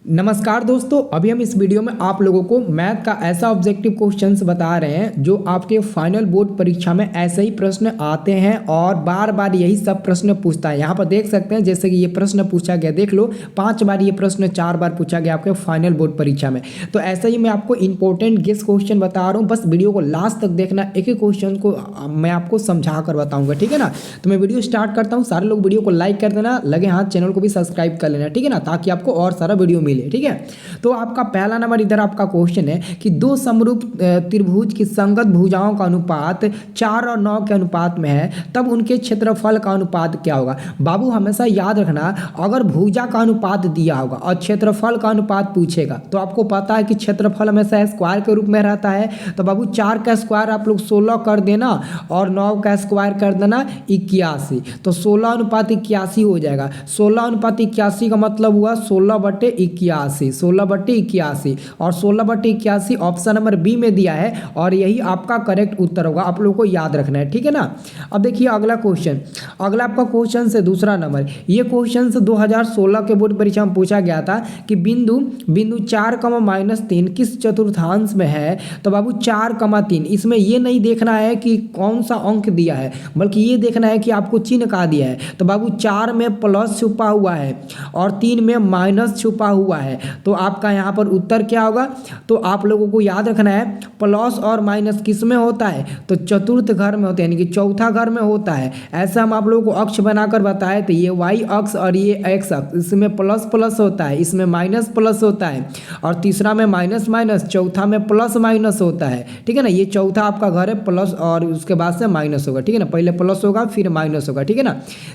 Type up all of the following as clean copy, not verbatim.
नमस्कार दोस्तों, अभी हम इस वीडियो में आप लोगों को मैथ का ऐसा ऑब्जेक्टिव क्वेश्चंस बता रहे हैं जो आपके फाइनल बोर्ड परीक्षा में ऐसे ही प्रश्न आते हैं और बार बार यही सब प्रश्न पूछता है। यहाँ पर देख सकते हैं जैसे कि ये प्रश्न पूछा गया, देख लो 5 बार ये प्रश्न 4 बार पूछा गया आपके फाइनल बोर्ड परीक्षा में। तो ऐसे ही मैं आपको इंपॉर्टेंट गेस क्वेश्चन बता रहा हूँ, बस वीडियो को लास्ट तक देखना, एक एक क्वेश्चन को मैं आपको समझा कर बताऊँगा, ठीक है ना। तो मैं वीडियो स्टार्ट करता हूँ, सारे लोग वीडियो को लाइक कर देना, लगे हाथ चैनल को भी सब्सक्राइब कर लेना, ठीक है ना, ताकि आपको और सारा वीडियो मिले, ठीक है। तो आपका पहला नंबर इधर आपका क्वेश्चन है कि दो समरूप त्रिभुज की संगत भुजाओं का अनुपात 4 और 9 के अनुपात में है, तब उनके क्षेत्रफल का अनुपात क्या होगा। बाबू हमेशा याद रखना, अगर भुजा का अनुपात दिया होगा और क्षेत्रफल का अनुपात पूछेगा तो आपको पता है कि क्षेत्रफल हमेशा स्क्वायर के रूप में रहता है। तो बाबू 4 का स्क्वायर आप लोग 16 कर देना और 9 का स्क्वायर कर देना 81, तो 16 अनुपात 81 हो जाएगा। 16 अनुपात 81 का मतलब हुआ 16/81, 16/81 और 16/81 ऑप्शन नंबर बी में दिया है और यही आपका करेक्ट उत्तर होगा, आप लोगों को याद रखना है, ठीक है ना। अब देखिए अगला क्वेश्चन, अगला आपका क्वेश्चन से दूसरा नंबर, ये क्वेश्चन से 2016 के बोर्ड परीक्षा में पूछा गया था कि बिंदु 4, किस चतुर्थांश में है। तो बाबू 4, इसमें ये नहीं देखना है कि कौन सा अंक दिया है, बल्कि ये देखना है कि आपको चिन्ह का दिया है। तो बाबू 4 में प्लस छुपा हुआ है और 3 में माइनस छुपा हुआ है, तो आपका यहाँ पर उत्तर क्या होगा। तो आप लोगों को याद रखना है प्लस और माइनस किस में होता है, तो चतुर्थ घर में होता है, यानी कि चौथा घर में होता है। ऐसा हम आप लोगों को अक्ष बनाकर बताए थे, ये वाई अक्ष और ये एक्स अक्ष, इसमें प्लस प्लस होता है, इसमें माइनस प्लस होता है और तीसरा में माइनस माइनस, चौथा में प्लस माइनस होता है, ठीक है ना। ये चौथा आपका घर है प्लस और उसके बाद से माइनस होगा, ठीक है ना, पहले प्लस होगा फिर माइनस होगा, ठीक है ना।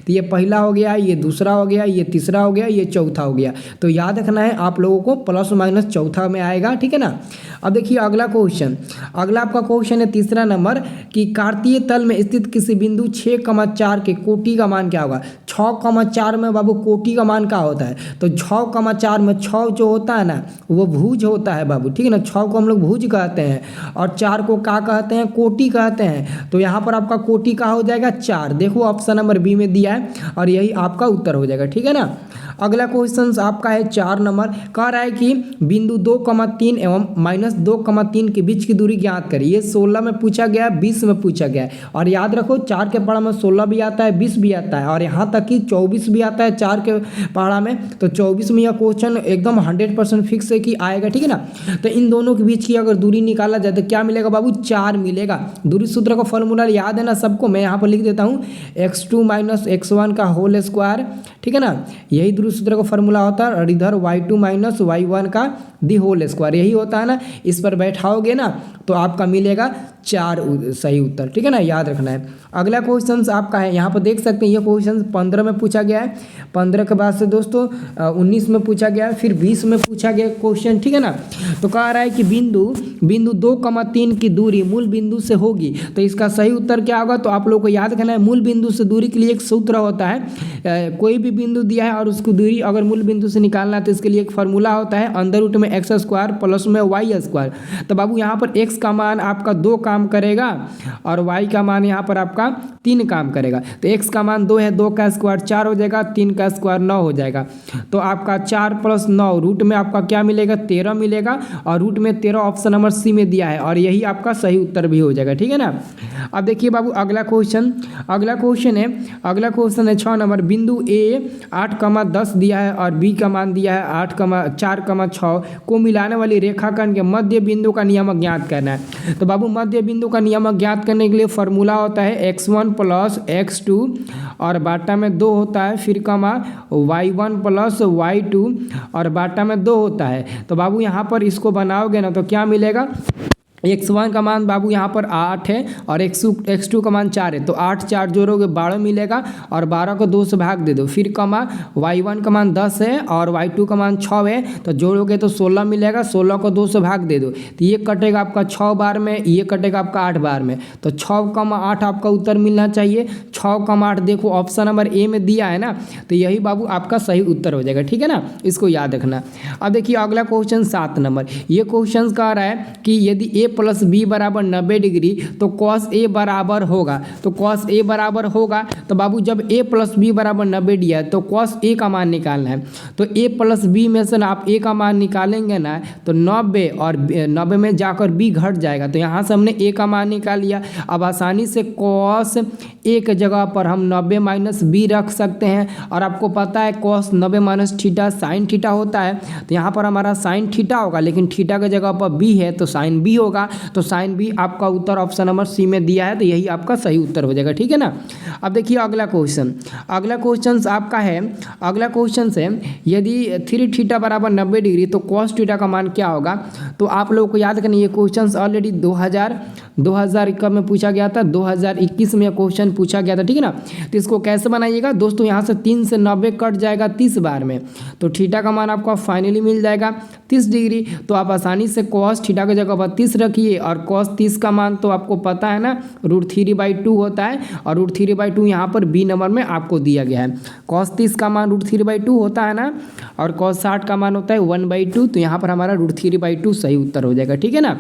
तो ये पहला हो गया, ये दूसरा हो गया, ये तीसरा हो गया, ये चौथा हो गया। तो याद रखना है आप लोगों को प्लस माइनस चौथा में आएगा, ठीक है ना। अब देखिए अगला क्वेश्चन, अगला आपका क्वेश्चन है तीसरा नंबर कि कार्तीय तल में स्थित किसी बिंदु 6,4 के कोटि का मान क्या होगा। 6,4 में बाबू कोटि का मान क्या होता है, तो 6,4 में 6 जो होता है ना वो भुज होता है बाबू, ठीक है ना। 6 को हम लोग भुज कहते हैं और 4 को क्या कहते हैं, कोटि कहते हैं। तो यहाँ पर आपका कोटि का हो जाएगा 4, देखो ऑप्शन नंबर बी में दिया है और यही आपका उत्तर हो जाएगा, ठीक है ना। अगला क्वेश्चन आपका है 4 नंबर, कह रहा है कि बिंदु 2,3 एवं -2,3 के बीच की दूरी ज्ञात करें। ये 16 में पूछा गया, 20 में पूछा गया और याद रखो 4 के पढ़ा में 16 भी आता है, 20 भी आता है और यहाँ तक कि 24 भी आता है 4 के पढ़ा में। तो 24 में यह क्वेश्चन एकदम 100% फिक्स है कि आएगा, ठीक है ना। तो इन दोनों के बीच की अगर दूरी निकाला जाए तो क्या मिलेगा बाबू, 4 मिलेगा। दूरी सूत्र का फॉर्मूला याद है ना सबको, मैं यहाँ पर लिख देता हूँ, x2 - x1 का होल स्क्वायर, ठीक है ना। यही दूरी सूत्र का फॉर्मूला होता है और इधर y2 - y1 का दी होल स्क्वायर, यही होता है ना। इस पर बैठाओगे ना तो आपका मिलेगा 4 सही उत्तर, ठीक है ना, याद रखना है। अगला क्वेश्चन आपका है, यहाँ पर देख सकते हैं ये क्वेश्चन 15 में पूछा गया है, 15 के बाद से दोस्तों 19 में पूछा गया है, फिर 20 में पूछा गया क्वेश्चन, ठीक है ना। तो कह रहा है कि बिंदु 2,3 की दूरी मूल बिंदु से होगी, तो इसका सही उत्तर क्या होगा। तो आप लोग को याद रखना है मूल बिंदु से दूरी के लिए एक सूत्र होता है, कोई भी बिंदु दिया है और उसको दूरी अगर मूल बिंदु से निकालना है तो इसके लिए एक फार्मूला होता है, अंडर रूट में x स्क्वायर प्लस में y स्क्वायर। तो बाबू यहाँ पर x का मान आपका 2 काम करेगा और y का मान यहाँ पर आपका 3 काम करेगा। तो x का मान 2 है, 2 का स्क्वायर 4 हो जाएगा, 3 का स्क्वायर 9 हो जाएगा। तो आपका 4 + 9 रूट में आपका क्या मिलेगा, 13 मिलेगा और रूट में 13 ऑप्शन नंबर सी में दिया है और यही आपका सही उत्तर भी हो जाएगा, ठीक है ना। अब देखिए बाबू अगला क्वेश्चन है 6 नंबर, बिंदु A 8,10 दिया है और B का मान दिया है 4,6 को मिलाने वाली रेखाखंड के मध्य बिंदु का नियमक ज्ञात करना है। तो बाबू मध्य बिंदु का नियमक ज्ञात करने के लिए फॉर्मूला होता है x1 + x2 और बाटा में 2 होता है, फिर कमा y1 + y2 और बाटा में 2 होता है। तो बाबू यहाँ पर इसको बनाओगे ना तो क्या मिलेगा, x1 का मान बाबू यहाँ पर 8 है और x2 का मान 4 है, तो 8 4 जोड़ोगे 12 मिलेगा और 12 को 2 से भाग दे दो, फिर कमा y1 का मान 10 है और y2 का मान 6 है, तो जोड़ोगे तो 16 मिलेगा, 16 को 2 से भाग दे दो, तो ये कटेगा आपका 6 बार में, ये कटेगा आपका 8 बार में, तो 6,8 आपका उत्तर मिलना चाहिए। 6,8 देखो ऑप्शन नंबर ए में दिया है ना, तो यही बाबू आपका सही उत्तर हो जाएगा, ठीक है ना, इसको याद रखना। अब देखिए अगला क्वेश्चन 7 नंबर, ये क्वेश्चन कह रहा है कि यदि a प्लस बी बराबर 90 डिग्री तो कॉस ए बराबर होगा। तो कॉस ए बराबर होगा तो बाबू जब ए प्लस बी बराबर 90 दिया है तो कॉस ए का मान निकालना है। तो ए प्लस बी में से ना आप ए का मान निकालेंगे ना तो 90 और 90 में जाकर बी घट जाएगा। तो यहाँ से हमने ए का मान निकाल लिया। अब आसानी से कॉस ए के जगह पर हम 90 माइनस बी रख सकते हैं। और आपको पता है cos 90 minus theta sine theta होता है। तो यहाँ पर हमारा साइन थीटा होगा, लेकिन थीटा के जगह पर बी है तो साइन बी होगा। तो साइन बी आपका उत्तर ऑप्शन नंबर सी में दिया है, तो यही आपका सही उत्तर हो जाएगा। ठीक है ना। अब देखिए अगला क्वेश्चन, अगला क्वेश्चन आपका है, अगला क्वेश्चन है यदि 3 थीटा बराबर 90 डिग्री तो कॉस थीटा का मान क्या होगा। तो आप लोगों को याद करना ये क्वेश्चन ऑलरेडी 2000 कब में पूछा गया था, 2021 में क्वेश्चन पूछा गया था। ठीक है ना। तो इसको कैसे बनाइएगा दोस्तों, यहाँ से 3 से 90 कट जाएगा 30 बार में, तो थीटा का मान आपको फाइनली मिल जाएगा 30 डिग्री। तो आप आसानी से कॉस थीटा की जगह पर 30 रखिए और कॉस 30 का मान तो आपको पता है ना √3/2 होता है, और √3/2 यहाँ पर बी नंबर में आपको दिया गया है। कॉस 30 का मान √3/2 होता है ना, और कॉस 60 का मान होता है 1/2। तो यहाँ पर हमारा √3/2 सही उत्तर हो जाएगा। ठीक है ना।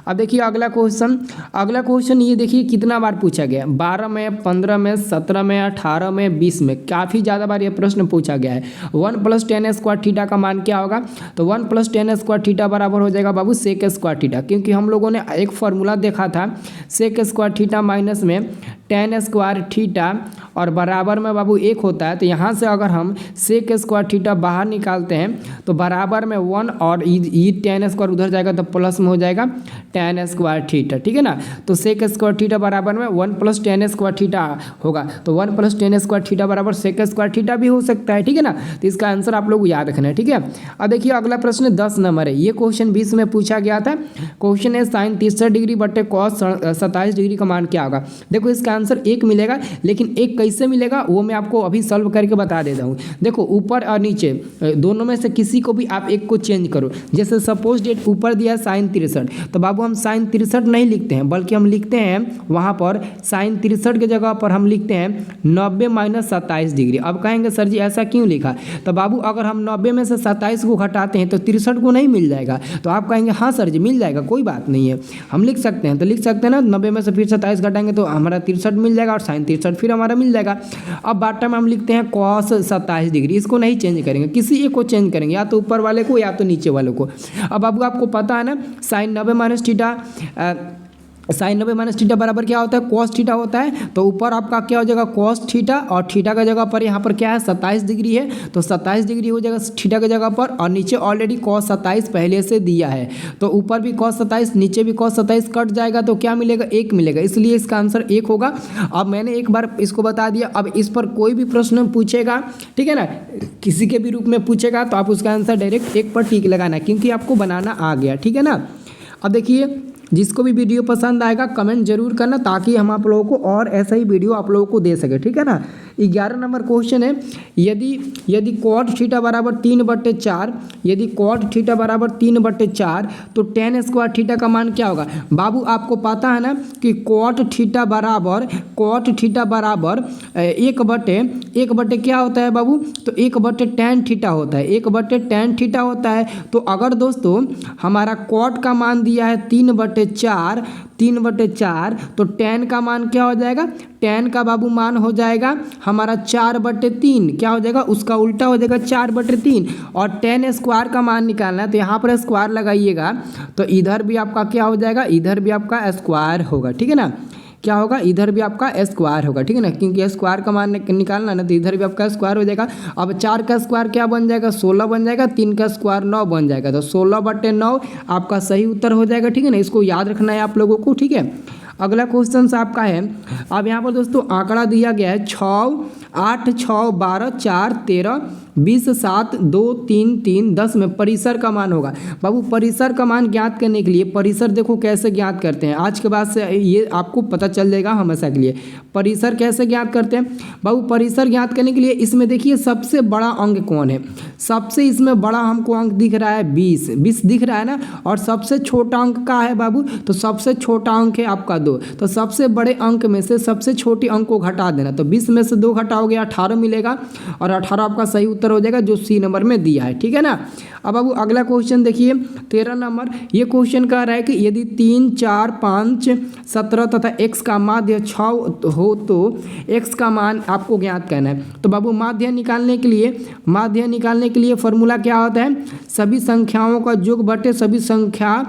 अब देखिए अगला क्वेश्चन, अगला क्वेश्चन ये देखिए कितना बार पूछा गया, 12 में, 15 में, 17 में, 18 में, 20 में, काफ़ी ज़्यादा बार ये प्रश्न पूछा गया है। 1 + tan स्क्वायर थीटा का मान क्या होगा। तो 1 + tan स्क्वायर थीटा बराबर हो जाएगा बाबू सेक स्क्वायर थीटा, क्योंकि हम लोगों ने एक फार्मूला देखा था सेक स्क्वायर थीटा माइनस में tan स्क्वायर थीटा और बराबर में बाबू 1 होता है। तो यहाँ से अगर हम सेक स्क्वायर थीटा बाहर निकालते हैं तो बराबर में 1 और ये tan स्क्वायर उधर जाएगा तो प्लस में हो जाएगा tan स्क्वायर थीटा। ठीक है ना। तो सेक स्क्वायर थीटा बराबर में 1 + tan स्क्वायर थीटा होगा। तो 1 + tan स्क्वायर थीटा बराबर सेक स्क्वायर थीटा भी हो सकता है। ठीक है ना। तो इसका आंसर आप लोग याद रखना है। ठीक है। अब देखिए अगला प्रश्न 10 नंबर है, ये क्वेश्चन 20 में पूछा गया था। क्वेश्चन है साइन 63 डिग्री बटे कॉस 27 डिग्री का मान क्या होगा। देखो इसका आंसर 1 मिलेगा, लेकिन 1 कैसे मिलेगा वो मैं आपको अभी सॉल्व करके बता देता हूँ। देखो ऊपर और नीचे दोनों में से किसी को भी आप एक को चेंज करो। जैसे सपोज डेट ऊपर दिया है साइन 63, तो बाबू हम साइन 63 नहीं लिखते हैं, बल्कि हम लिखते हैं वहाँ पर साइन 63 की जगह पर हम लिखते हैं 90 माइनस 27 डिग्री। अब कहेंगे सर जी ऐसा क्यों लिखा। तो बाबू अगर हम 90 में से 27 को घटाते हैं तो 63 को नहीं मिल जाएगा। तो आप कहेंगे हाँ सर जी मिल जाएगा, कोई बात नहीं है, हम लिख सकते हैं। तो लिख सकते हैं ना, 90 में से फिर 27 घटाएंगे तो हमारा 63 मिल जाएगा, और साइन 63 फिर हमारा मिल जाएगा। अब बॉटम में हम लिखते हैं कॉस 27 डिग्री, इसको नहीं चेंज करेंगे, किसी एक को चेंज करेंगे, या तो ऊपर वाले को या तो नीचे वाले को। अब आपको पता है ना sine 90 minus theta, sine 90 minus theta बराबर क्या होता है, कॉस थीटा होता है। तो ऊपर आपका क्या हो जाएगा कॉस थीटा, और थीटा का जगह पर यहाँ पर क्या है 27 डिग्री है, तो 27 डिग्री हो जाएगा थीटा की जगह पर, और नीचे ऑलरेडी कॉस 27 पहले से दिया है। तो ऊपर भी कॉस 27 नीचे भी कॉस 27 कट जाएगा, तो क्या मिलेगा 1 मिलेगा, इसलिए इसका आंसर 1 होगा। अब मैंने एक बार इसको बता दिया। अब इस पर कोई भी प्रश्न पूछेगा, ठीक है ना, किसी के भी रूप में पूछेगा, तो आप उसका आंसर डायरेक्ट 1 पर टिक लगाना, क्योंकि आपको बनाना आ गया। ठीक है ना। अब देखिए जिसको भी वीडियो पसंद आएगा कमेंट जरूर करना, ताकि हम आप लोगों को और ऐसा ही वीडियो आप लोगों को दे सके। ठीक है ना। 11 नंबर क्वेश्चन है, यदि कॉट थीटा बराबर 3/4, यदि कॉट थीटा बराबर 3/4 तो tan स्क्वायर थीटा का मान क्या होगा। बाबू आपको पता है ना कि कॉट थीटा बराबर 1/1 क्या होता है बाबू, तो 1/tan थीटा होता है, 1/tan थीटा होता है। तो अगर दोस्तों हमारा कॉट का मान दिया है 3/4, तो tan का मान क्या हो जाएगा, tan का बाबू मान हो जाएगा हमारा 4/3, क्या हो जाएगा उसका उल्टा हो जाएगा 4/3। और tan स्क्वायर का मान निकालना है, तो यहाँ पर स्क्वायर लगाइएगा, तो इधर भी आपका क्या हो जाएगा, इधर भी आपका स्क्वायर होगा। ठीक है ना। क्या होगा, इधर भी आपका स्क्वायर होगा। ठीक है ना, क्योंकि स्क्वायर का मान निकालना ना, तो इधर भी आपका स्क्वायर हो जाएगा। अब 4 का स्क्वायर क्या बन जाएगा, 16 बन जाएगा, 3 का स्क्वायर 9 बन जाएगा, तो 16/9 आपका सही उत्तर हो जाएगा। ठीक है ना, इसको याद रखना है आप लोगों को। ठीक है। अगला क्वेश्चन आपका है, अब यहाँ पर दोस्तों आंकड़ा दिया गया है 6, 8, 6, 12, 4, 13, 20, 7, 2, 3, 3, 10 में परिसर का मान होगा। बाबू परिसर का मान ज्ञात करने के लिए, परिसर देखो कैसे ज्ञात करते हैं, आज के बाद से ये आपको पता चल जाएगा हमेशा के लिए। परिसर कैसे ज्ञात करते हैं बाबू, परिसर ज्ञात करने के लिए इसमें देखिए सबसे बड़ा अंक कौन है, सबसे इसमें बड़ा हमको अंक दिख रहा है 20 दिख रहा है ना, और सबसे छोटा अंक का है बाबू, तो सबसे छोटा अंक है आपका 2, तो सबसे बड़े अंक में से सबसे छोटे अंक को घटा देना, तो 20 में से 2 घटाओगे 18 मिलेगा, और 18 आपका सही उत्तर हो जाएगा जो सी नंबर में दिया है, ठीक है ना। अब अगला क्वेश्चन देखिए 13 नंबर। ये क्वेश्चन कह रहा है कि यदि 3, 4, 5, 17 तथा x का माध्य 6 हो तो x का मान आपको ज्ञात करना है। तो बाबू माध्य निकालने के लिए फॉर्मूला क्या होता है, सभी संख्याओं का योग बटे सभी संख्या,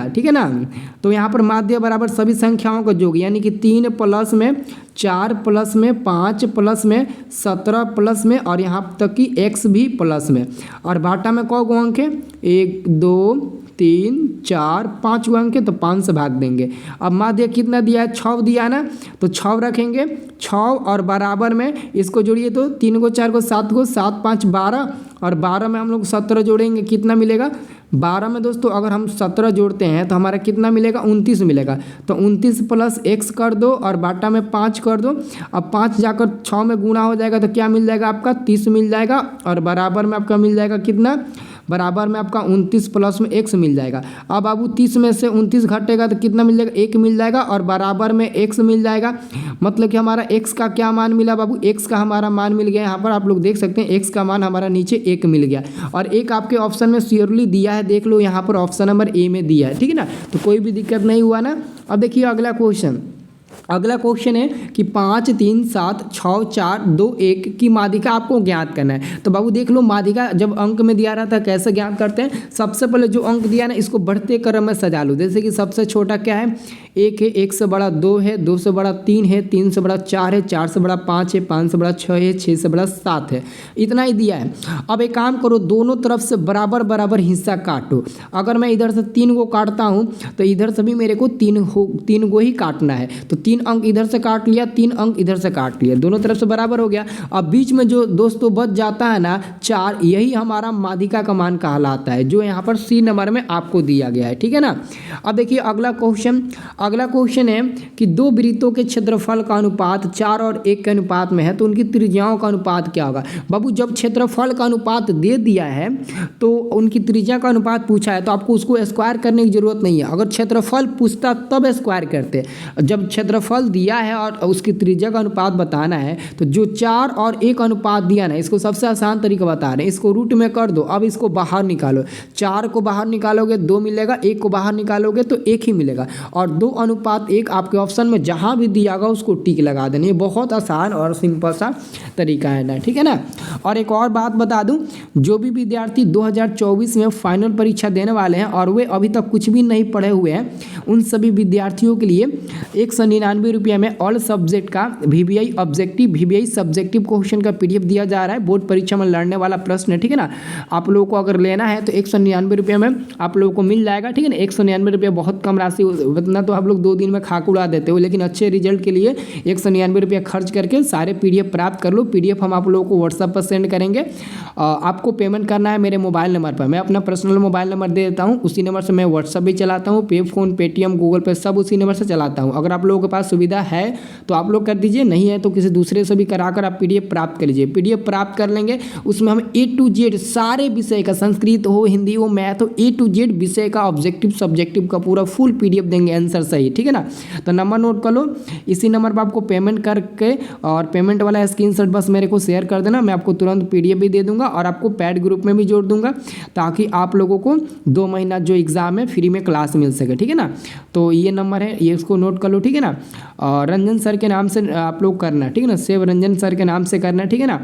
ठीक है ना। तो यहाँ पर माध्य बराबर सभी संख्याओं का योग, यानी कि 3 प्लस में 4 प्लस में 5 प्लस में 17 प्लस में और यहाँ तक कि x भी प्लस में, और बाटा में कौ गो अंक है, 1 2 3 4 5 अंक है, तो 5 से भाग देंगे। अब माध्य कितना दिया है, 6 दिया है ना, तो 6 रखेंगे, 6 और बराबर में इसको जोड़िए तो 3 को 4 को 7 को 7 5 12, और 12 में हम लोग 17 जोड़ेंगे, कितना मिलेगा 12 में दोस्तों अगर हम 17 जोड़ते हैं तो हमारा कितना मिलेगा, 29 मिलेगा। तो 29 प्लस x कर दो और बाटा में 5 कर दो। अब 5 जाकर 6 में गुणा हो जाएगा तो क्या मिल जाएगा आपका, 30 मिल जाएगा, और बराबर में आपका मिल जाएगा कितना, बराबर में आपका 29 प्लस में x मिल जाएगा। अब बाबू 30 में से 29 घटेगा तो कितना मिल जाएगा, 1 मिल जाएगा, और बराबर में x मिल जाएगा। मतलब कि हमारा x का क्या मान मिला बाबू, x का हमारा मान मिल गया। यहाँ पर आप लोग देख सकते हैं x का मान हमारा नीचे 1 मिल गया, और एक आपके ऑप्शन में श्योरली दिया है, देख लो यहाँ पर ऑप्शन नंबर ए में दिया है, ठीक है ना। तो कोई भी दिक्कत नहीं हुआ ना। अब देखिए अगला क्वेश्चन है कि 5 3 7 6 4 2 1 की माध्यिका आपको ज्ञात करना है। तो बाबू देख लो माध्यिका जब अंक में दिया रहता है कैसे ज्ञात करते हैं। सबसे पहले जो अंक दिया ना इसको बढ़ते क्रम में सजा लो। जैसे कि सबसे छोटा क्या है, 1 है, 1 से बड़ा 2 है, 2 से बड़ा 3 है, 3 से बड़ा 4 है, 4 से बड़ा 5 है, 5 से बड़ा 6 है, 6 से बड़ा 7 है, इतना ही दिया है। अब एक काम करो, दोनों तरफ से बराबर बराबर हिस्सा काटो। अगर मैं इधर से 3 को काटता हूँ तो इधर से भी मेरे को 3 को ही काटना है। तो 3 अंक इधर से काट लिया, 3 अंक इधर से काट लिया, दोनों तरफ से बराबर हो गया। अब बीच में जो दोस्तों बच जाता है ना 4, यही हमारा माध्यिका का मान कहलाता है, जो यहाँ पर सी नंबर में आपको दिया गया है, ठीक है ना। अब देखिए अगला क्वेश्चन है कि दो वृत्तों के क्षेत्रफल का अनुपात 4 और 1 के अनुपात में है तो उनकी त्रिज्याओं का अनुपात क्या होगा। बाबू जब क्षेत्रफल का अनुपात दे दिया है तो उनकी त्रिज्या का अनुपात पूछा है तो आपको उसको स्क्वायर करने की जरूरत नहीं है। अगर क्षेत्रफल पूछता तब स्क्वायर करते, जब क्षेत्रफल दिया है और उसकी त्रिज्या का अनुपात बताना है तो जो 4 और 1 अनुपात दिया ना, इसको सबसे आसान तरीका बता रहे हैं, इसको रूट में कर दो। अब इसको बाहर निकालो, 4 को बाहर निकालोगे 2 मिलेगा, 1 को बाहर निकालोगे तो 1 ही मिलेगा, और 2:1 आपके ऑप्शन में जहां भी दिया होगा उसको टिक लगा देना। ये बहुत आसान और सिंपल सा तरीका है ना, ठीक है ना। और एक और बात बता दूं, जो भी विद्यार्थी 2024 में फाइनल परीक्षा देने वाले हैं और वे अभी तक कुछ भी नहीं पढ़े हुए हैं, उन सभी विद्यार्थियों के लिए 199 रुपये में ऑल सब्जेक्ट का VBI सब्जेक्टिव क्वेश्चन का PDF दिया जा रहा है। बोर्ड परीक्षा में लड़ने वाला प्रश्न है, ठीक है ना। आप लोगों को अगर लेना है तो 199 रुपये में आप लोगों को मिल जाएगा, ठीक है ना। 199 रुपये बहुत कम राशि, उतना तो आप लोग 2 दिन में खाक उड़ा देते हो, लेकिन अच्छे रिजल्ट के लिए 199 रुपये खर्च करके सारे PDF प्राप्त कर लो। PDF हम आप लोगों को व्हाट्सएप पर सेंड करेंगे। आपको पेमेंट करना है मेरे मोबाइल नंबर पर, मैं अपना पर्सनल मोबाइल नंबर दे देता हूँ, उसी नंबर से मैं व्हाट्सएप भी चलाता हूँ, पे फोन, पेटीएम, गूगल पे सब उसी नंबर से चलाता हूँ। अगर आप लोगों के पास सुविधा है तो आप लोग कर दीजिए, नहीं है तो किसी दूसरे से भी कराकर आप PDF प्राप्त कर लीजिए। PDF प्राप्त कर लेंगे, उसमें हम A to Z सारे विषय का, संस्कृत हो, हिंदी हो, मैथ हो, A to Z विषय का ऑब्जेक्टिव सब्जेक्टिव का पूरा फुल PDF देंगे, आंसर सही, ठीक है ना। तो नंबर नोट कर लो, इसी नंबर पर आपको पेमेंट करके और पेमेंट वाला स्क्रीनशॉट बस मेरे को शेयर कर देना, मैं आपको तुरंत PDF भी दे दूंगा और आपको पैड ग्रुप में भी जोड़ दूंगा, ताकि आप लोगों को 2 महीना जो एग्जाम है फ्री में क्लास मिल सके, ठीक है ना। तो ये नंबर है, ये इसको नोट कर लो, ठीक है ना। और रंजन सर के नाम से आप लोग करना, ठीक है ना, सेव रंजन सर के नाम से करना, ठीक है ना।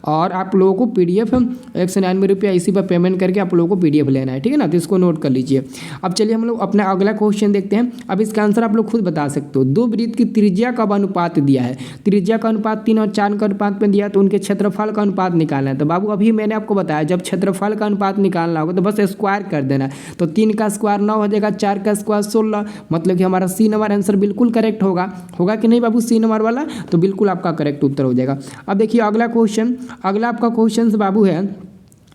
और आप लोगों को PDF 199 रुपया इसी पर पेमेंट करके आप लोगों को PDF लेना है, ठीक है ना। तो इसको नोट कर लीजिए। अब चलिए हम लोग अपना अगला क्वेश्चन देखते हैं। अब इसका आंसर आप लोग खुद बता सकते हो। दो वृत्त की त्रिज्या का अनुपात दिया है, त्रिज्या का अनुपात 3 और 4 का अनुपात में दिया, तो उनके क्षेत्रफल का अनुपात निकालना है। तो बाबू अभी मैंने आपको बताया, जब क्षेत्रफल का अनुपात निकालना होगा तो बस स्क्वायर कर देना। तो 3 का स्क्वायर 9 हो जाएगा, 4 का स्क्वायर 16, मतलब कि हमारा सी नंबर आंसर बिल्कुल करेक्ट होगा कि नहीं बाबू, सी नंबर वाला, तो बिल्कुल आपका करेक्ट उत्तर हो जाएगा। अब देखिए अगला आपका क्वेश्चन बाबू है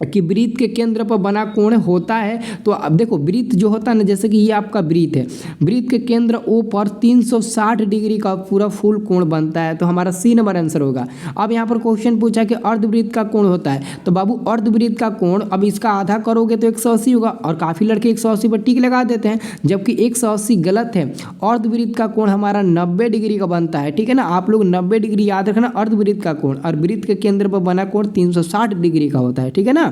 कि वृत्त के केंद्र पर बना कोण होता है। तो अब देखो वृत्त जो होता है ना, जैसे कि ये आपका वृत्त है, वृत्त के केंद्र ओ पर 360 डिग्री का पूरा फुल कोण बनता है। तो हमारा सी नंबर आंसर होगा। अब यहाँ पर क्वेश्चन पूछा कि अर्धवृत्त का कोण होता है, तो बाबू अर्धवृत्त का कोण अब इसका आधा करोगे तो 180 होगा, और काफ़ी लड़के 180 पर टिक लगा देते हैं, जबकि 180 गलत है। अर्धवृत्त का कोण हमारा 90 डिग्री का बनता है, ठीक है ना। आप लोग 90 डिग्री याद रखना अर्धवृत्त का कोण, और वृत्त के केंद्र पर बना कोण 360 डिग्री का होता है, ठीक है ना।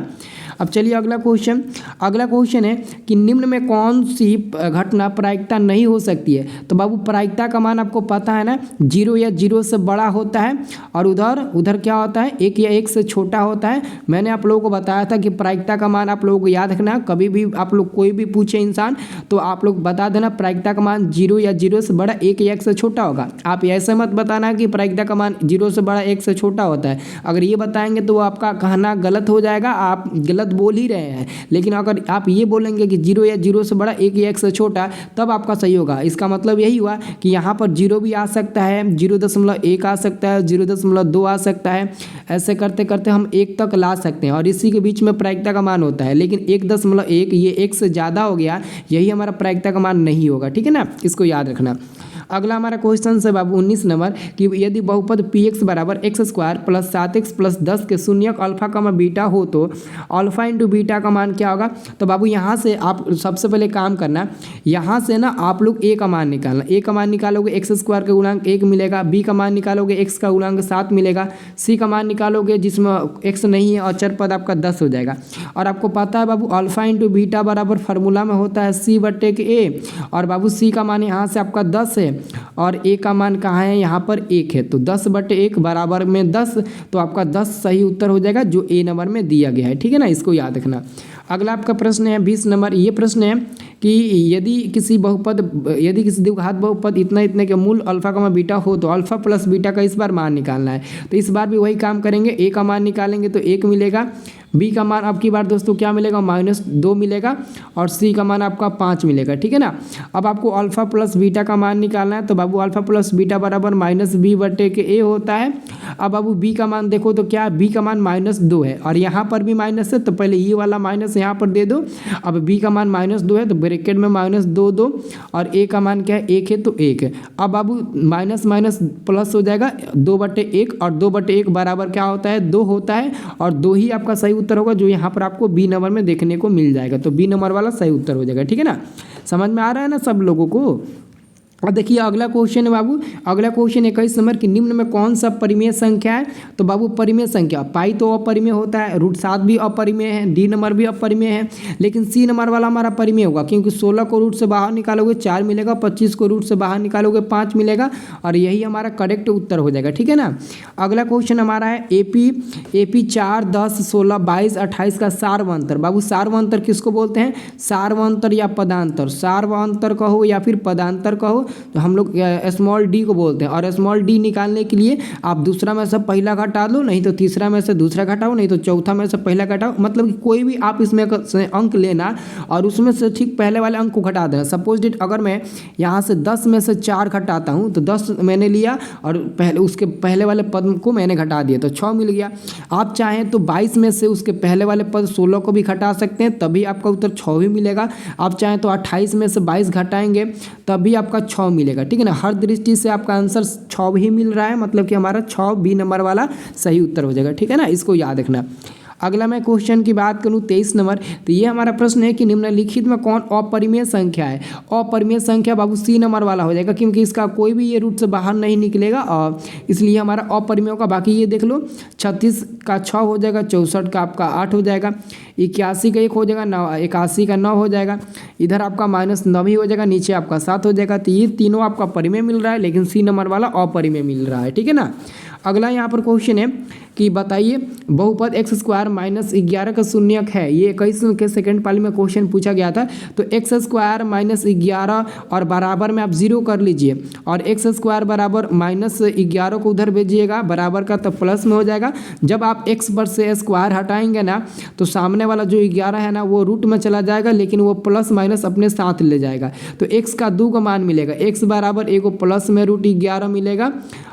अब चलिए अगला क्वेश्चन है कि निम्न में कौन सी घटना प्रायिकता नहीं हो सकती है। तो बाबू प्रायिकता का मान आपको पता है ना, 0 या 0 से बड़ा होता है, और उधर क्या होता है, 1 या 1 से छोटा होता है। मैंने आप लोगों को बताया था कि प्रायिकता का मान आप लोगों को याद रखना, कभी भी आप लोग कोई भी पूछे इंसान तो आप लोग बता देना प्रायिकता का मान 0 या 0 से बड़ा, 1 या 1 से छोटा होगा। आप ऐसे मत बताना कि प्रायिकता का मान 0 से बड़ा 1 से छोटा होता है। अगर ये बताएंगे तो आपका कहना गलत हो जाएगा, आप गलत बोल ही रहे हैं। लेकिन अगर आप ये बोलेंगे कि 0 या 0 से बड़ा, 1 या 1 से छोटा, तब आपका सही होगा। इसका मतलब यही हुआ कि यहाँ पर 0 भी आ सकता है, 0.1 आ सकता है, 0.2 आ सकता है। ऐसे करते करते हम 1 तक ला सकते हैं, और इसी के बीच में प्रायिकता का मान होता है। लेकिन 1.1 ये 1 से ज़्यादा हो गया, यही हमारा प्रायिकता का मान नहीं होगा, ठीक है ना। इसको याद रखना। अगला हमारा क्वेश्चन है बाबू 19 नंबर कि यदि बहुपद px बराबर x² + 7x + 10 के शून्यक अल्फा कमा बीटा हो तो अल्फा इंटू बीटा का मान क्या होगा। तो बाबू यहाँ से आप सबसे पहले काम करना, यहाँ से ना आप लोग a का मान निकालना। a का मान निकालोगे x² का गुणांक 1 मिलेगा, b का मान निकालोगे x का गुणांक 7 मिलेगा, c का मान निकालोगे जिसमें x नहीं है और चर पद आपका 10 हो जाएगा। और आपको पता है बाबू अल्फा इंटू बीटा बराबर फार्मूला में होता है c/a, और बाबू c का मान यहाँ से आपका 10 है, और a का मान कहाँ है, यहाँ पर 1 है। तो 10/1 बराबर में 10, तो आपका 10 सही उत्तर हो जाएगा जो a नंबर में दिया गया है, ठीक है ना। इसको याद रखना। अगला आपका प्रश्न है 20 नंबर। ये प्रश्न है कि यदि किसी द्विघात बहुपद इतने के मूल अल्फा कमा बीटा हो तो अल्फा प्लस बीटा का इस बार मान निकालना है। तो इस बार भी वही काम करेंगे, a का मान निकालेंगे तो 1 मिलेगा, b का मान अब की बार दोस्तों क्या मिलेगा, -2 मिलेगा, और c का मान आपका 5 मिलेगा, ठीक है ना। अब आपको अल्फा प्लस बीटा का मान निकालना है। तो बाबू अल्फा प्लस बीटा बराबर -b/a होता है। अब बाबू b का मान देखो तो क्या, b का मान -2 है, और यहाँ पर भी माइनस है, तो पहले ये वाला माइनस यहाँ पर दे दो। अब b का मान -2 है तो ब्रैकेट में -2, और a का मान क्या है, 1 है तो 1 है। अब बाबू माइनस माइनस प्लस हो जाएगा, 2/1, और 2/1 बराबर क्या होता है, 2 होता है, और 2 ही आपका सही उत्तर होगा, जो यहाँ पर आपको बी नंबर में देखने को मिल जाएगा। तो बी नंबर वाला सही उत्तर हो जाएगा, ठीक है ना। समझ में आ रहा है ना सब लोगों को। और देखिए अगला क्वेश्चन है बाबू, अगला क्वेश्चन 21 नंबर कि निम्न में कौन सा परिमेय संख्या है। तो बाबू परिमेय संख्या, पाई तो अपरिमेय होता है, √7 भी अपरिमेय है, डी नंबर भी अपरिमेय है, लेकिन सी नंबर वाला हमारा परिमेय होगा, क्योंकि 16 को रूट से बाहर निकालोगे 4 मिलेगा, 25 को रूट से बाहर निकालोगे 5 मिलेगा, और यही हमारा करेक्ट उत्तर हो जाएगा, ठीक है ना। अगला क्वेश्चन हमारा है एपी 4, 10, 16, 22, 28 का सार्वंतर। बाबू सार्वंतर किसको बोलते हैं, सार्वंतर या पदांतर, सार्वंतर कहो या फिर पदांतर कहो, तो हम लोग स्मॉल डी को बोलते हैं। और स्मॉल डी निकालने के लिए आप दूसरा में से पहला घटा लो, नहीं तो तीसरा में से दूसरा घटाओ, नहीं तो चौथा में से पहला घटाओ, मतलब कि कोई भी आप इसमें अंक लेना और उसमें से ठीक पहले वाले अंक को घटा देना। सपोज डेट अगर मैं यहाँ से 10 में से 4 घटाता हूँ तो 10 मैंने लिया और उसके पहले वाले पद को मैंने घटा दिया तो 6 मिल गया। आप चाहें तो 22 में से उसके पहले वाले पद 16 को भी घटा सकते हैं, तभी आपका उत्तर 6 भी मिलेगा। आप चाहें तो 28 में से 22 घटाएंगे तभी आपका 6 मिलेगा, ठीक है ना। हर दृष्टि से आपका आंसर 6 भी मिल रहा है, मतलब कि हमारा 6 बी नंबर वाला सही उत्तर हो जाएगा, ठीक है ना। इसको याद रखना। अगला मैं क्वेश्चन की बात करूं 23 नंबर, तो ये हमारा प्रश्न है कि निम्नलिखित में कौन अपरिमेय संख्या है। अपरिमेय संख्या बाबू सी नंबर वाला हो जाएगा, क्योंकि इसका कोई भी ये रूट से बाहर नहीं निकलेगा और इसलिए हमारा अपरिमेय होगा। बाकी ये देख लो 36 का 6 हो जाएगा, 64 का आपका 8 हो जाएगा, 81 का 1 हो जाएगा, 81 का 9 हो जाएगा, इधर आपका -9 ही हो जाएगा, नीचे आपका 7 हो जाएगा। तो ये तीनों आपका परिमेय मिल रहा है, लेकिन सी नंबर वाला अपरिमेय मिल रहा है, ठीक है ना। अगला यहाँ पर क्वेश्चन है कि बताइए बहुपद x² - 11 का शून्यक है। ये 21 के सेकंड पाली में क्वेश्चन पूछा गया था। तो x² - 11 और बराबर में आप 0 कर लीजिए और x² बराबर -11 को उधर भेजिएगा, बराबर का तो प्लस में हो जाएगा। जब आप x पर से स्क्वायर हटाएंगे ना तो सामने वाला जो 11 है ना वो रूट में चला जाएगा, लेकिन वो प्लस माइनस अपने साथ ले जाएगा। तो x का 2 का मान मिलेगा, x बराबर एगो प्लस में √11 मिलेगा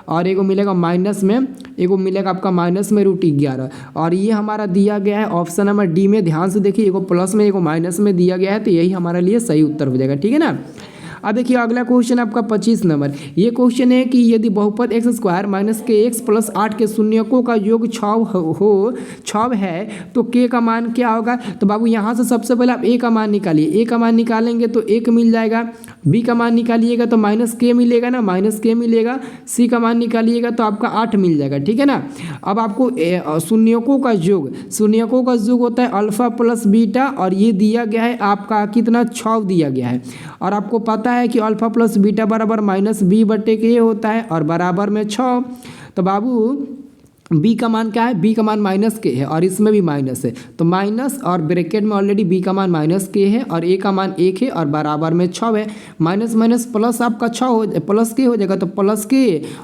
और एगो मिलेगा माइनस में, एगो मिलेगा आपका माइनस में √11, और ये हमारा दिया गया है ऑप्शन नंबर डी में। ध्यान से देखिए, एगो प्लस में एगो माइनस में दिया गया है, तो यही हमारे लिए सही उत्तर हो जाएगा। ठीक है ना। अब देखिए अगला क्वेश्चन आपका 25 नंबर। ये क्वेश्चन है कि यदि बहुपद x² माइनस के x प्लस 8 के शून्यकों का योग 6 है तो k का मान क्या होगा। तो बाबू यहाँ से सबसे पहले आप a का मान निकालिए। a का मान निकालेंगे तो 1 मिल जाएगा, b का मान निकालिएगा तो -k मिलेगा ना, -k मिलेगा, c का मान निकालिएगा तो आपका 8 मिल जाएगा। ठीक है ना। अब आपको शून्यकों का योग होता है अल्फा प्लस बीटा, और ये दिया गया है आपका कितना, 6 दिया गया है। और आपको पता है कि अल्फा प्लस बीटा बराबर -b/k होता है और बराबर में 6। तो बाबू b का मान क्या है, b का मान -k है और इसमें भी माइनस है, तो माइनस और ब्रैकेट में ऑलरेडी b का मान -k है और a का मान 1 है और बराबर में 6 है। माइनस माइनस प्लस आपका प्लस k हो जाएगा, तो प्लस k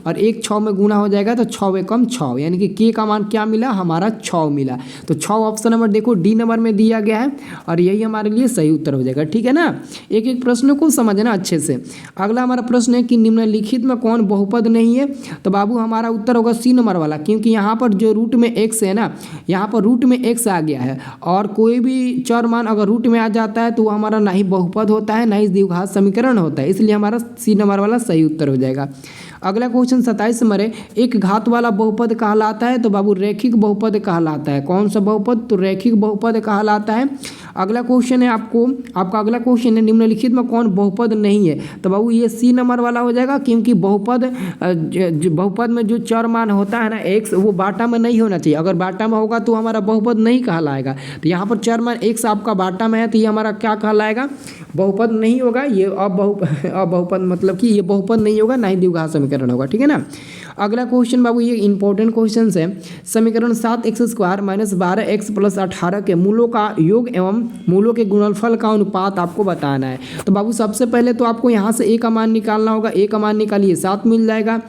और 1 6 में गुना हो जाएगा, तो 6 वे कम 6, यानी कि k का मान क्या मिला, हमारा 6 मिला। तो 6 ऑप्शन नंबर देखो डी नंबर में दिया गया है और यही हमारे लिए सही उत्तर हो जाएगा। ठीक है ना। एक एक प्रश्न को समझना अच्छे से। अगला हमारा प्रश्न है कि निम्नलिखित में कौन बहुपद नहीं है। तो बाबू हमारा उत्तर होगा सी नंबर वाला, क्योंकि यहाँ पर जो रूट में x है ना, यहाँ पर रूट में x आ गया है, और कोई भी चर मान अगर रूट में आ जाता है तो वो हमारा ना ही बहुपद होता है ना ही द्विघात समीकरण होता है, इसलिए हमारा सी नंबर वाला सही उत्तर हो जाएगा। अगला क्वेश्चन 27 नंबर है, एक घात वाला बहुपद कहलाता है। तो बाबू रैखिक बहुपद कहलाता है। कौन सा बहुपद, तो रैखिक बहुपद कहलाता है। अगला क्वेश्चन है आपका अगला क्वेश्चन है निम्नलिखित में कौन बहुपद नहीं है। तो बाबू ये सी नंबर वाला हो जाएगा, क्योंकि बहुपद में जो चर मान होता है ना x, वो बाटा में नहीं होना चाहिए। अगर बाटा में होगा तो हमारा बहुपद नहीं कहलाएगा। तो यहाँ पर चर मान x आपका बाटा में है, तो ये हमारा क्या कहलाएगा, बहुपद नहीं होगा। ये बहुपद मतलब कि ये बहुपद नहीं होगा, ना ही द्विघात समीकरण होगा। ठीक है ना। अगला क्वेश्चन बाबू ये इंपॉर्टेंट क्वेश्चन है। समीकरण 7x² - 12x + 18 के मूलों का योग एवं मूलों के गुणनफल का अनुपात आपको बताना है। तो बाबू सबसे पहले तो आपको यहाँ से a का मान निकालना होगा। a का मान निकालिए 7 मिल जाएगा,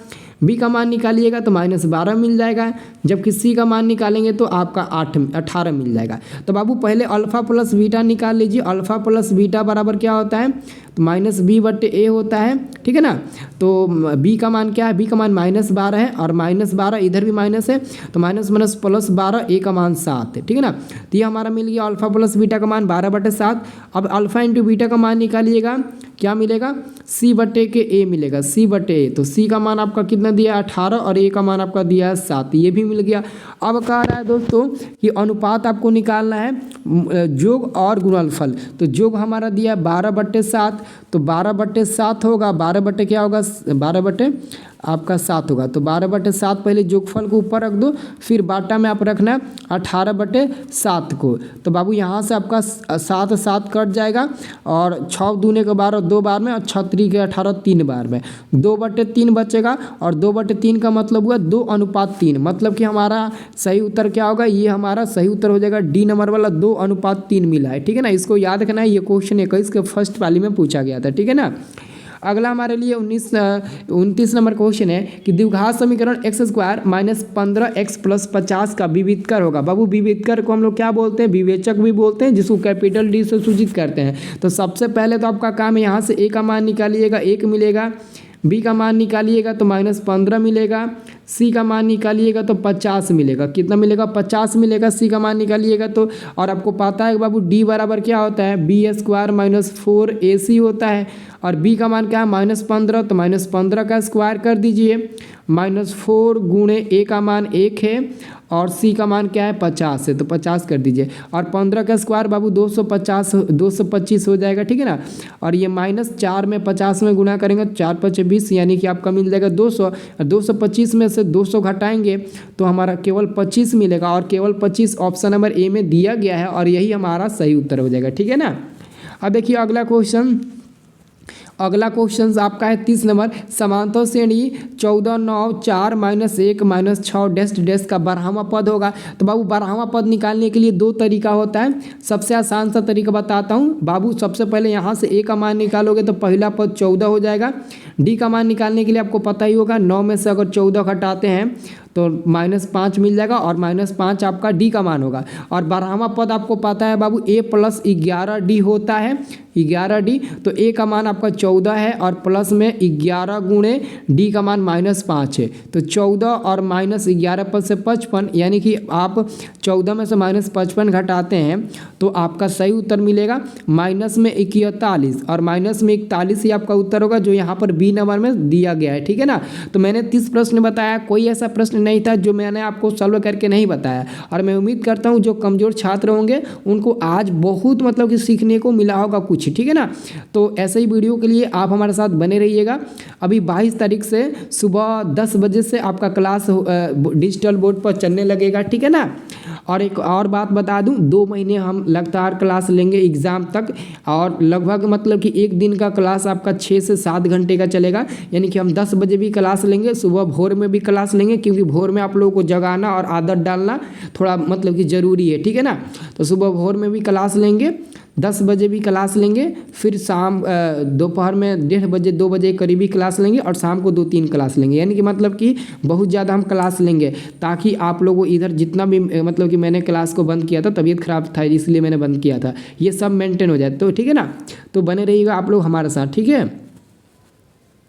b का मान निकालिएगा तो -12 मिल जाएगा, जबकि c का मान निकालेंगे तो आपका 18 मिल जाएगा। तो बाबू पहले अल्फा प्लस बीटा निकाल लीजिए। अल्फा प्लस बीटा बराबर क्या होता है, तो -b/a होता है। ठीक है ना। तो b का मान क्या है, b का मान -12 है और -12 इधर भी माइनस है, तो माइनस प्लस 12, a का मान 7 है। ठीक है ना। तो ये हमारा मिल गया अल्फा प्लस बीटा का मान 12/7। अब अल्फा इंटू बीटा का मान निकालिएगा, क्या मिलेगा, c/a मिलेगा, c/a। तो c का मान आपका कितना दिया, 18, और a का मान आपका दिया है 7, ये भी मिल गया। अब कह रहा है दोस्तों कि अनुपात आपको निकालना है जोग और गुणनफल। तो जोग हमारा दिया 12/7, तो 12/7 होगा, 12 क्या होगा, 12 आपका 7 होगा। तो 12/7 पहले जोगफल को ऊपर रख दो, फिर बाटा में आप रखना 18/7 को। तो बाबू यहाँ से आपका 7 कट जाएगा, और 6 दूने के 12 2 बार में, और 6 3 के 18 3 बार में, 2/3 बचेगा, और 2/3 का मतलब हुआ 2:3। मतलब कि हमारा सही उत्तर क्या होगा, ये हमारा सही उत्तर हो जाएगा डी नंबर वाला, 2:3 मिला है। ठीक है ना। इसको याद रखना है, ये क्वेश्चन 21 के फर्स्ट वाली में पूछा गया था। ठीक है ना। अगला हमारे लिए 29 नंबर क्वेश्चन है कि द्विघात समीकरण x² - 15x + 50 का विविधकर होगा। बाबू विविधकर को हम लोग क्या बोलते हैं, विवेचक भी बोलते हैं, जिसको कैपिटल डी से सूचित करते हैं। तो सबसे पहले तो आपका काम है यहाँ से a का मान निकालिएगा, 1 मिलेगा, b का मान निकालिएगा तो -15 मिलेगा, c का मान निकालिएगा तो 50 मिलेगा। कितना मिलेगा, 50 मिलेगा c का मान निकालिएगा तो। और आपको पता है बाबू d बराबर क्या होता है, b² - 4ac होता है, और b का मान क्या है, -15, तो -15 का स्क्वायर कर दीजिए, -4 गुणे a का मान 1 है और c का मान क्या है, 50 है, तो 50 कर दीजिए, और 15 का स्क्वायर बाबू 225 हो जाएगा। ठीक है ना। और ये -4 में 50 में गुना करेंगे, 4 × 5 = 20, यानी कि आपका मिल जाएगा 200, और 225 में से 200 घटाएंगे तो हमारा केवल 25 मिलेगा, और केवल 25 ऑप्शन नंबर ए में दिया गया है, और यही हमारा सही उत्तर हो जाएगा। ठीक है ना। अब देखिए अगला क्वेश्चन आपका है 30 नंबर। समांतर श्रेणी 14 9 4 -1 -6 डैश का 12वां पद होगा। तो बाबू 12वां पद निकालने के लिए 2 तरीका होता है। सबसे आसान सा तरीका बताता हूँ बाबू। सबसे पहले यहाँ से a का मान निकालोगे तो पहला पद 14 हो जाएगा। d का मान निकालने के लिए आपको पता ही होगा, 9 में से अगर 14 घटाते हैं तो -5 मिल जाएगा और -5 आपका डी का मान होगा। और 12वां पद आपको पता है बाबू a + 11d होता है, 11d, तो a का मान आपका 14 है और प्लस में 11 गुणे d का मान -5 है, तो 14 और -11 पर से 55, यानी कि आप 14 में से -55 घटाते हैं तो आपका सही उत्तर मिलेगा माइनस में 41 और माइनस में 41 ही आपका उत्तर होगा, जो यहाँ पर बी नंबर में दिया गया है। ठीक है ना, तो मैंने 30 प्रश्न बताया, कोई ऐसा प्रश्न नहीं था जो मैंने आपको सॉल्व करके नहीं बताया। और मैं उम्मीद करता हूँ जो कमज़ोर छात्र होंगे उनको आज बहुत मतलब कि सीखने को मिला होगा कुछ। ठीक है ना, तो ऐसे ही वीडियो के लिए आप हमारे साथ बने रहिएगा। अभी 22 तारीख से सुबह 10 बजे से आपका क्लास डिजिटल बोर्ड पर चलने लगेगा। ठीक है ना, और एक और बात बता दूं, 2 महीने हम लगातार क्लास लेंगे एग्ज़ाम तक, और लगभग मतलब कि एक दिन का क्लास आपका 6 से 7 घंटे का चलेगा। यानी कि हम 10 बजे भी क्लास लेंगे, सुबह भोर में भी क्लास लेंगे, क्योंकि भोर में आप लोगों को जगाना और आदत डालना थोड़ा मतलब कि ज़रूरी है। ठीक है ना, तो सुबह भोर में भी क्लास लेंगे, 10 बजे भी क्लास लेंगे, फिर शाम दोपहर में 1:30 बजे 2 बजे करीबी क्लास लेंगे, और शाम को 2-3 क्लास लेंगे। यानी कि मतलब कि बहुत ज़्यादा हम क्लास लेंगे, ताकि आप लोगों इधर जितना भी मतलब कि मैंने क्लास को बंद किया था, तबीयत ख़राब था इसलिए मैंने बंद किया था, ये सब मेंटेन हो जाए। तो ठीक है ना, तो बने रहिएगा आप लोग हमारे साथ। ठीक है।